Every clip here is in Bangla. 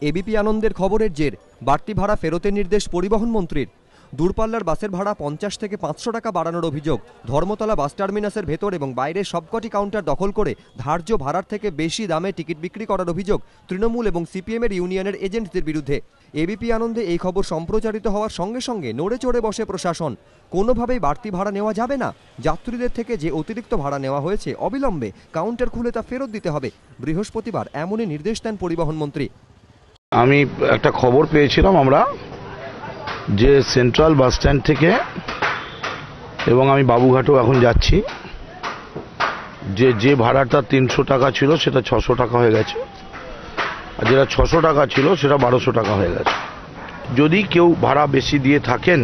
এবিপি আনন্দের খবরের জের বাড়তি ভাড়া ফেরতের নির্দেশ পরিবহন মন্ত্রীর। দূরপাল্লার বাসের ভাড়া 50 থেকে 500 টাকা বাড়ানোর অভিযোগ। ধর্মতলা বাস টার্মিনাসের ভেতর এবং বাইরে সবকটি কাউন্টার দখল করে ধার্য ভাড়ার থেকে বেশি দামে টিকিট বিক্রি করার অভিযোগ তৃণমূল এবং সিপিএমের ইউনিয়নের এজেন্টদের বিরুদ্ধে। এবিপি আনন্দে এই খবর সম্প্রচারিত হওয়ার সঙ্গে সঙ্গে নড়ে চড়ে বসে প্রশাসন। কোনোভাবেই বাড়তি ভাড়া নেওয়া যাবে না। যাত্রীদের থেকে যে অতিরিক্ত ভাড়া নেওয়া হয়েছে অবিলম্বে কাউন্টার খুলে তা ফেরত দিতে হবে। বৃহস্পতিবার এমনই নির্দেশ দেন পরিবহন মন্ত্রী। আমি একটা খবর পেয়েছিলাম আমরা যে সেন্ট্রাল বাস স্ট্যান্ড থেকে, এবং আমি বাবুঘাটও এখন যাচ্ছি, যে ভাড়াটা 300 টাকা ছিল সেটা 600 টাকা হয়ে গেছে, আর যেটা 600 টাকা ছিল সেটা 1200 টাকা হয়ে গেছে। যদি কেউ ভাড়া বেশি দিয়ে থাকেন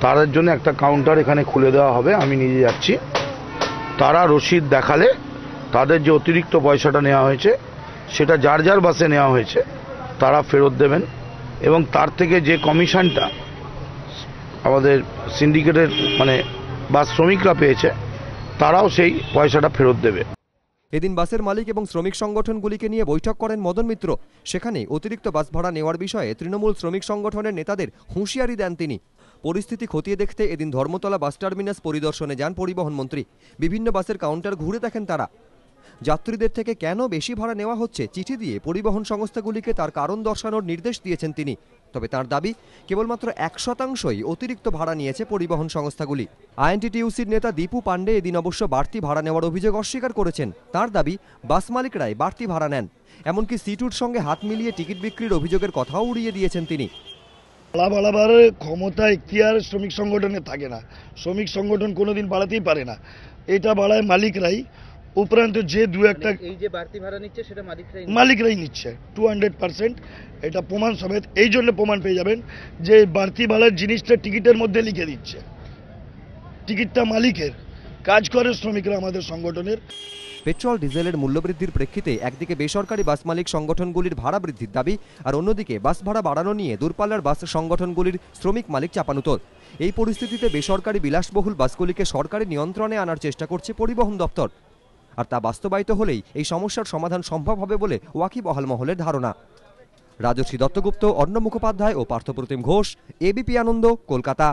তাদের জন্য একটা কাউন্টার এখানে খুলে দেওয়া হবে। আমি নিজে যাচ্ছি, তারা রসিদ দেখালে তাদের যে অতিরিক্ত পয়সাটা নেওয়া হয়েছে সেটা যার যার বাসে নেওয়া হয়েছে তারা ফেরত দেবেন, এবং তার থেকে যে কমিশনটা আমাদের সিন্ডিকেটের বাস শ্রমিকরা পেয়েছে তারাও সেই পয়সাটা ফেরত দেবে। এদিন বাসের মালিক এবং শ্রমিক সংগঠনগুলিকে নিয়ে বৈঠক করেন মদন মিত্র। সেখানে অতিরিক্ত বাস ভাড়া নেওয়ার বিষয়ে তৃণমূল শ্রমিক সংগঠনের নেতাদের হুঁশিয়ারি দেন তিনি। পরিস্থিতি খতিয়ে দেখতে এদিন ধর্মতলা বাস টার্মিনাস পরিদর্শনে যান পরিবহন মন্ত্রী। বিভিন্ন বাসের কাউন্টার ঘুরে দেখেন তারা। যাত্রীদের থেকে কেন বেশি ভাড়া নেওয়া হচ্ছে চিঠি দিয়ে পরিবহন সংস্থাগুলিকে তার কারণ দর্শানোর নির্দেশ দিয়েছেন তিনি। তবে তার দাবি কেবলমাত্র 1%ই অতিরিক্ত ভাড়া নিয়েছে পরিবহন সংস্থাগুলি। আইএনটিটিইউসির নেতা দীপু পান্ডে এদিন অবশ্য বাড়তি ভাড়া নেওয়ার অভিযোগ অস্বীকার করেছেন। তার দাবি বাস মালিকরাই বাড়তি ভাড়া নেন। এমনকি সিটুর সঙ্গে হাত মিলিয়ে টিকিট বিক্রির অভিযোগের কথাও উড়িয়ে দিয়েছেন তিনি। বাড়াবার ক্ষমতা এখতিয়ার শ্রমিক সংগঠনে থাকে না। শ্রমিক সংগঠন কোনোদিন বাড়াতেই পারে না, এটা বাড়ায় মালিকরাই। উপরান্ত যে দু একটা এই যে বাড়তি ভাড়া নিচ্ছে সেটা মালিকরাই নিচ্ছে 200%, এটা প্রমাণ সমেত। এই জন্য প্রমাণ পেয়ে যাবেন যে বাড়তি ভাড়ার জিনিসটা টিকিটের মধ্যে লিখে দিচ্ছে। টিকিটটা মালিকের, কাজ করে শ্রমিকরা আমাদের সংগঠনের। পেট্রোল ডিজেলের মূল্যবৃদ্ধির প্রেক্ষিতে একদিকে বেসরকারি বাস মালিক সংগঠনগুলির ভাড়া বৃদ্ধির দাবি, আর অন্যদিকে বাস ভাড়া বাড়ানো নিয়ে দূরপাল্লার বাস সংগঠনগুলির শ্রমিক মালিক চাপানুতোর। এই পরিস্থিতিতে বেসরকারি বিলাসবহুল বাসগুলিকে সরকারি নিয়ন্ত্রণে আনার চেষ্টা করছে পরিবহন দপ্তর। আর তা বাস্তবায়িত হলেই এই সমস্যার সমাধান সম্ভব হবে বলে ওয়াকিবহাল মহলের ধারণা। রাজশ্রী দত্তগুপ্ত, অর্ণব মুখোপাধ্যায় ও পার্থপ্রতিম ঘোষ, এবিপি আনন্দ, কলকাতা।